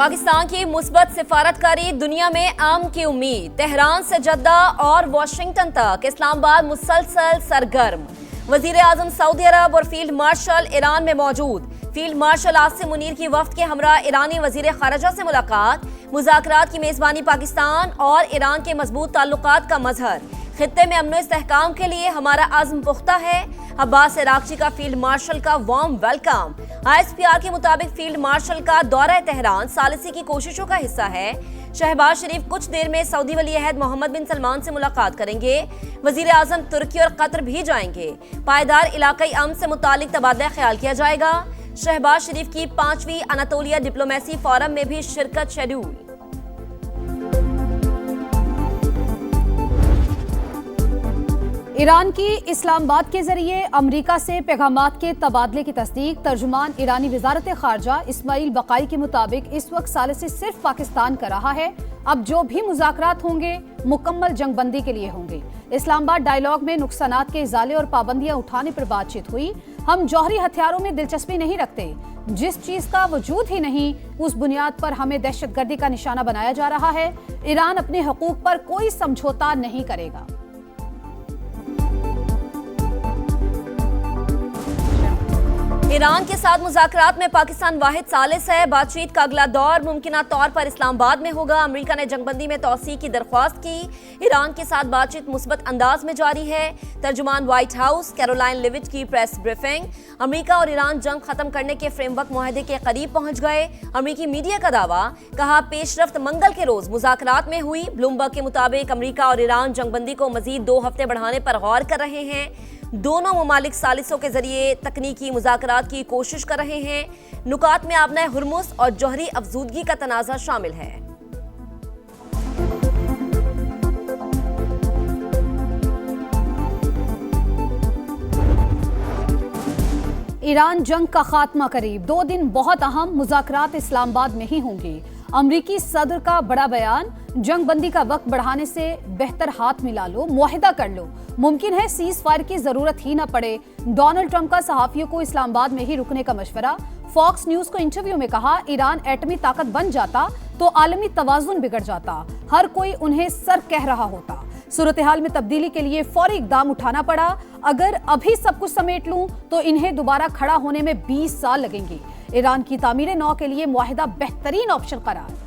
पाकिस्तान की मुस्बत सिफारतकारी दुनिया में आम की उम्मीद। तेहरान से जद्दा और वाशिंगटन तक इस्लामाबाद मुसलसल सरगर्म। वजीर आजम सऊदी अरब और फील्ड मार्शल ईरान में मौजूद। फील्ड मार्शल आसिम मुनीर की वफ्द के हमरा ईरानी वजीर खारजा से मुलाकात। मुज़ाकरात की मेजबानी पाकिस्तान और ईरान के मजबूत ताल्लुकात का मजहर। खित्ते में अमन इस्तेहकाम के लिए हमारा आज़म पुख्ता है। अब्बास इराक़ची का फील्ड मार्शल का वार्म वेलकम। ISPR के मुताबिक फील्ड मार्शल का दौरा तेहरान सालिसी की कोशिशों का हिस्सा है। शहबाज शरीफ कुछ देर में सऊदी वली अहद मोहम्मद बिन सलमान से मुलाकात करेंगे। वजीर आजम तुर्की और कतर भी जाएंगे। पायदार इलाकाई अमन से मुतालिक तबादला ख्याल किया जाएगा। शहबाज शरीफ की 5वीं अनातोलिया डिप्लोमेसी फोरम में भी शिरकत शेड्यूल। ईरान की इस्लामाबाद के जरिए अमरीका से पैगामात के तबादले की तस्दीक। तर्जुमान ईरानी वजारत खारजा इस्माइल बकाई के मुताबिक इस वक्त सालिसी सिर्फ पाकिस्तान कर रहा है। अब जो भी मुज़ाकरात होंगे मुकम्मल जंगबंदी के लिए होंगे। इस्लामाबाद डायलॉग में नुकसानात के इजाले और पाबंदियां उठाने पर बातचीत हुई। हम जौहरी हथियारों में दिलचस्पी नहीं रखते। जिस चीज का वजूद ही नहीं उस बुनियाद पर हमें दहशतगर्दी का निशाना बनाया जा रहा है। ईरान अपने हकूक पर कोई समझौता नहीं करेगा। ईरान के साथ मुज़ाकरात में पाकिस्तान वाहिद सालिस है। बातचीत का अगला दौर मुमकिना तौर पर इस्लामाबाद में होगा। अमेरिका ने जंगबंदी में तौसी की दरख्वास्त की। ईरान के साथ बातचीत मुस्बत अंदाज में जारी है। तर्जुमान व्हाइट हाउस कैरोलाइन लिविट की प्रेस ब्रीफिंग। अमेरिका और ईरान जंग खत्म करने के फ्रेमवर्क मुआहदे के करीब पहुंच गए। अमेरिकी मीडिया का दावा। कहा पेशरफ्त मंगल के रोज मुज़ाकरात में हुई। ब्लूमबर्ग के मुताबिक अमेरिका और ईरान जंगबंदी को मजीद 2 हफ्ते बढ़ाने पर गौर कर रहे हैं। दोनों ममालिक सालिसों के जरिए तकनीकी मुज़ाकरात की कोशिश कर रहे हैं। नुकात में आबना हुर्मुस और जौहरी अफजूदगी का तनाज़ा शामिल है। ईरान जंग का खात्मा करीब। 2 दिन बहुत अहम। मुज़ाकरात इस्लामाबाद में ही होंगे। अमरीकी सदर का बड़ा बयान। जंगबंदी का वक्त बढ़ाने से बेहतर हाथ मिला लो, मुआहिदा कर लो। मुमकिन है सीज फायर की जरूरत ही न पड़े। डोनाल्ड ट्रंप का सहाफियों को इस्लामाबाद में ही रुकने का मशवरा। फॉक्स न्यूज को इंटरव्यू में कहा ईरान एटमी ताकत बन जाता तो आलमी तवाजुन बिगड़ जाता। हर कोई उन्हें सर कह रहा होता। सूरत हाल में तब्दीली के लिए फौरी इकदाम उठाना पड़ा। अगर अभी सब कुछ समेट लूं तो इन्हें दोबारा खड़ा होने में 20 साल लगेंगे। ईरान की तामीर नौ के लिए मुआहिदा बेहतरीन ऑप्शन करार।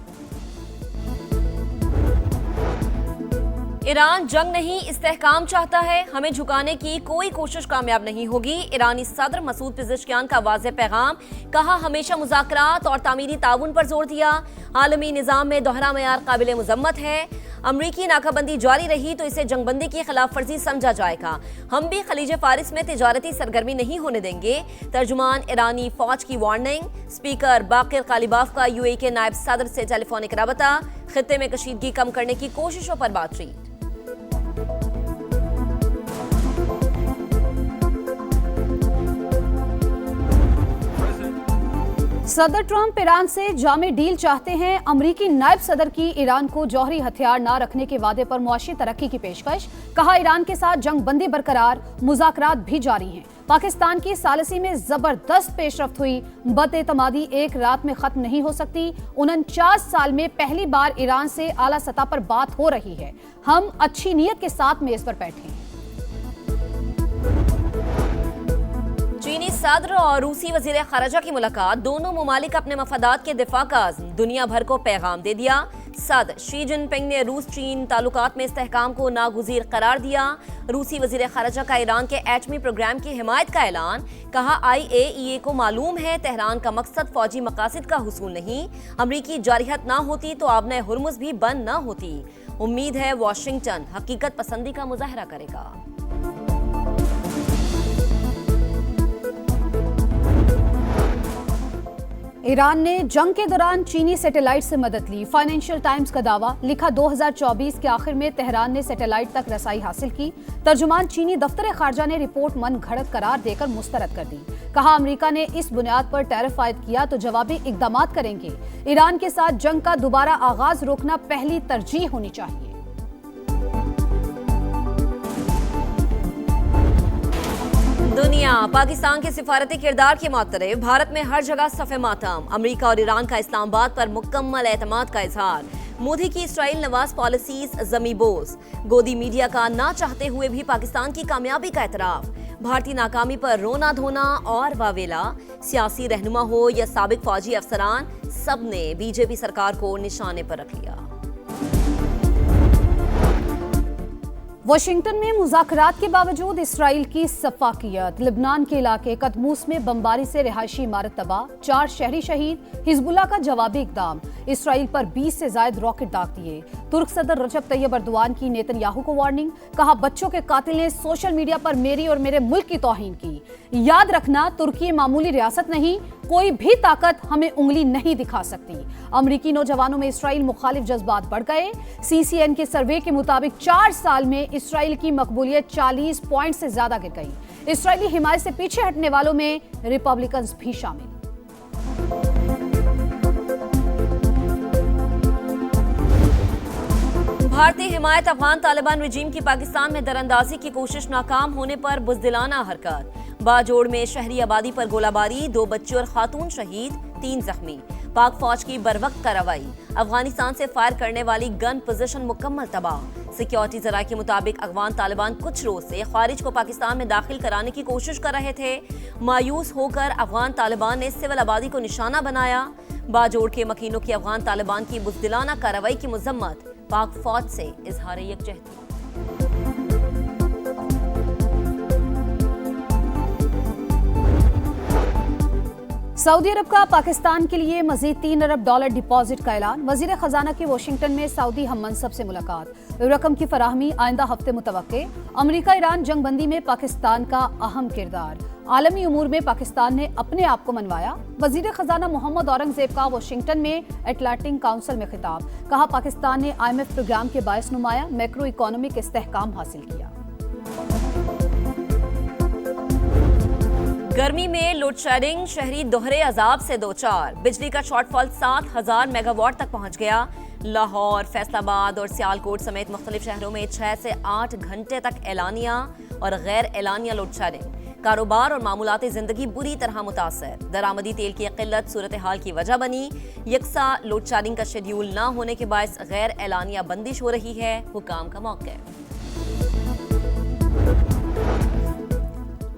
ईरान जंग नहीं इस्तेहकाम चाहता है। हमें झुकाने की कोई कोशिश कामयाब नहीं होगी। ईरानी सदर मसूद पिज़ेश्कियान का वाज़ेह पैगाम। कहा हमेशा मुज़ाकरात और तामीरी ताउन पर जोर दिया। आलमी निज़ाम में दोहरा मेयार काबिल मुज़म्मत है। अमरीकी नाकाबंदी जारी रही तो इसे जंगबंदी की खिलाफ वर्जी समझा जाएगा। हम भी खलीज फारिस में तिजारती सरगर्मी नहीं होने देंगे। तर्जुमान ईरानी फौज की वार्निंग। स्पीकर बाकिर कालिबाफ का UAE के नायब सदर से टेलीफोनिक रबता। खित्ते में कशीदगी कम करने की कोशिशों पर बातचीत। सदर ट्रंप ईरान से जामे डील चाहते हैं। अमरीकी नायब सदर की ईरान को जौहरी हथियार न रखने के वादे पर मुआशी तरक्की की पेशकश। कहा ईरान के साथ जंग बंदी बरकरार, मुज़ाकरात भी जारी हैं। पाकिस्तान की सालिसी में जबरदस्त पेशरफ्त हुई। बदएतमादी एक रात में खत्म नहीं हो सकती। 49 साल में पहली बार ईरान से आला सतह पर बात हो रही है। हम अच्छी नीयत के साथ मेज पर बैठे हैं। चीनी सदर और रूसी वजीर खारजा की मुलाकात। दोनों ममालिक अपने मफादात के दिफा का दुनिया भर को पैगाम दे दिया। सदर शी जिनपिंग ने रूस चीन ताल्लुकात में इस्तेहकाम को नागुज़ीर करार दिया। रूसी वजीर खारजा का ईरान के एटमी प्रोग्राम की हिमायत का ऐलान। कहा IAEA को मालूम है तेहरान का मकसद फौजी मकासद का हुसूल नहीं। अमरीकी जारिहत ना होती तो आबना हुर्मुस भी बंद ना होती। उम्मीद है वाशिंगटन हकीकत पसंदी का मुजाहरा करेगा। ईरान ने जंग के दौरान चीनी सैटेलाइट से मदद ली। फाइनेंशियल टाइम्स का दावा। लिखा 2024 के आखिर में तेहरान ने सैटेलाइट तक रसाई हासिल की। तर्जुमान चीनी दफ्तर खारजा ने रिपोर्ट मन घड़त करार देकर मुस्तरद कर दी। कहा अमेरिका ने इस बुनियाद पर टैरिफ आयद किया तो जवाबी इकदाम करेंगे। ईरान के साथ जंग का दोबारा आगाज रोकना पहली तरजीह होनी चाहिए। दुनिया पाकिस्तान के सिफारती किरदार के मुताबिक भारत में हर जगह सफ़े मातम। अमेरिका और ईरान का इस्लामाबाद पर मुकम्मल एतमाद का इजहार। मोदी की इसराइल नवाज पॉलिसीज ज़मीबोस। गोदी मीडिया का ना चाहते हुए भी पाकिस्तान की कामयाबी का एतराफ। भारतीय नाकामी पर रोना धोना और वावेला। सियासी रहनुमा हो या साबिक फौजी अफसरान, सब ने बीजेपी सरकार को निशाने पर रख लिया। वाशिंगटन में मुज़ाकरात के बावजूद इसराइल की सफाकियत। लिबनान के इलाके कदमूस में बमबारी से रिहायशी इमारत तबाह, 4 शहरी शहीद। हिजबुल्लाह का जवाबी इकदाम, इसराइल पर 20 से ज्यादा रॉकेट दाग दिए। तुर्क सदर रजब तैयब अर्दोआन की नेतन्याहू को वार्निंग, कहा बच्चों के कातिल ने सोशल मीडिया पर मेरी और मेरे मुल्क की तौहीन की। याद रखना, तुर्की मामूली रियासत नहीं, कोई भी ताकत हमें उंगली नहीं दिखा सकती। अमरीकी नौजवानों में इसराइल मुखालिफ जज्बात बढ़ गए। सीसीएन के सर्वे के मुताबिक 4 साल में इसराइल की मकबूलियत 40 पॉइंट से ज्यादा गिर गई। इसराइली हिमायत से पीछे हटने वालों में रिपब्लिकन भी शामिल। भारतीय हिमायत अफगान तालिबान रजीम की पाकिस्तान में दरअंदाजी की कोशिश नाकाम होने पर बुज़दिलाना हरकत। बाजोड़ में शहरी आबादी पर गोलाबारी, 2 बच्चे और खातून शहीद, 3 जख्मी। पाक फौज की बरवक्त कार्रवाई। अफगानिस्तान से फायर करने वाली गन पोजीशन मुकम्मल तबाह। सिक्योरिटी जराये के मुताबिक अफगान तालिबान कुछ रोज से खारिज को पाकिस्तान में दाखिल कराने की कोशिश कर रहे थे। मायूस होकर अफगान तालिबान ने सिविल आबादी को निशाना बनाया। बाजोड़ के मकीनों की अफगान तालिबान की बुज़दिलाना कार्रवाई की मजम्मत। पाक फौज से इजहार यकजहती। सऊदी अरब का पाकिस्तान के लिए मजीद $3 अरब डिपॉजिट का ऐलान। वजीर खजाना की वाशिंगटन में सऊदी हम मनसब से मुलाकात। रकम की फराहमी आइंदा हफ्ते मुतवक्के। अमेरिका ईरान जंगबंदी में पाकिस्तान का अहम किरदार। आलमी उमूर में पाकिस्तान ने अपने आप को मनवाया। वजीर खजाना मोहम्मद औरंगजेब का वाशिंगटन में एटलांटिक काउंसिल में खिताब, कहा पाकिस्तान ने IMF प्रोग्राम के बायस नुमाया मैक्रो इकोनॉमिक इस्तेहकाम हासिल किया। गर्मी में लोड शेडिंग, शहरी दोहरे अजाब से दो चार। बिजली का शॉर्टफॉल 7000 मेगावाट तक पहुंच गया। लाहौर, फैसलाबाद और सियालकोट समेत मुख्तलिफ शहरों में 6 से 8 घंटे तक एलानिया और गैर एलानिया लोड शेडिंग। कारोबार और मामूलाती जिंदगी बुरी तरह मुतासर। दरामदी तेल की किल्लत सूरत हाल की वजह बनी। यकसा लोड शेडिंग का शेड्यूल न होने के बायस गैर एलानिया बंदिश हो रही है। हुकाम का मौक़िफ़।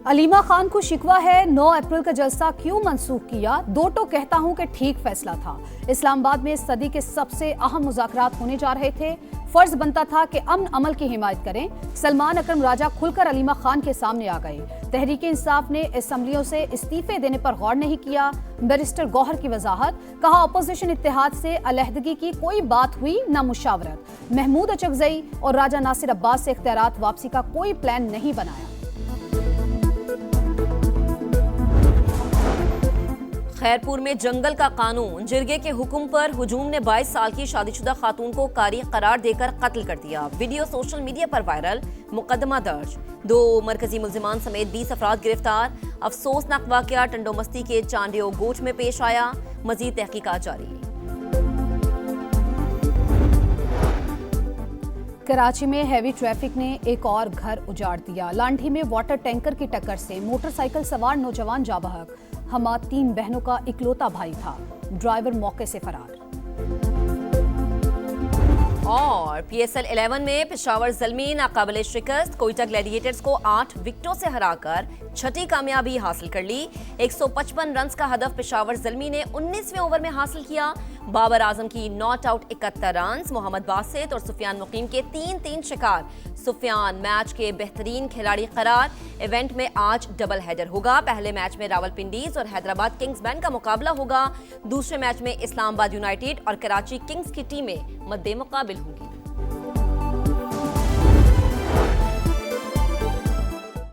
अलीमा खान को शिकवा है, 9 अप्रैल का जलसा क्यों मंसूख किया? दो तो कहता हूं कि ठीक फैसला था। इस्लामाबाद में सदी के सबसे अहम मुज़ाकरात होने जा रहे थे। फर्ज बनता था कि अमन अमल की हिमायत करें। सलमान अकरम राजा खुलकर अलीमा खान के सामने आ गए। तहरीक इंसाफ ने असम्बलियों से इस्तीफे देने पर गौर नहीं किया। बैरिस्टर गौहर की वजाहत, कहा अपोजिशन इत्तेहाद से अलहदगी की कोई बात हुई न मुशावरत। महमूद अचकजई और राजा नासिर अब्बास से इख्तियारात वापसी का कोई प्लान नहीं बनाया। खैरपुर में जंगल का कानून, जिरगे के हुक्म पर हुजूम ने 22 साल की शादीशुदा खातून को कारी करार देकर कत्ल कर दिया। वीडियो सोशल मीडिया पर वायरल, मुकदमा दर्ज। 2 मरकजी मुल्जिमान समेत 20 अफराद गिरफ्तार। अफसोसनाक वाकया टंडोमस्ती के चांडियो गोठ में पेश आया। मजीद तहकीकात जारी। कराची में हैवी ट्रैफिक ने एक और घर उजाड़ दिया। लांढी में वाटर टैंकर की टक्कर से मोटरसाइकिल सवार नौजवान जा बहक। हमा 3 बहनों का इकलौता भाई था, ड्राइवर मौके से फरार। और PSL 11 में पेशावर ज़ल्मी नाकाबिले शिकस्त। कोयटा ग्लैडिएटर्स को 8 विकेटों से हराकर छठी कामयाबी हासिल कर ली। 155 रन का हदफ पेशावर ज़ल्मी ने 19वें ओवर में हासिल किया। बाबर आजम की not out 71 run. Mohammad Basit और सुफियान मुकीम के 3-3 शिकार। सुफियान मैच के बेहतरीन खिलाड़ी करार। इवेंट में आज डबल हेडर होगा। पहले मैच में रावलपिंडीज और हैदराबाद किंग्स बैंड का मुकाबला होगा। दूसरे मैच में इस्लामाबाद यूनाइटेड और कराची किंग्स की टीमें मद्दे मुकाबिल होंगी।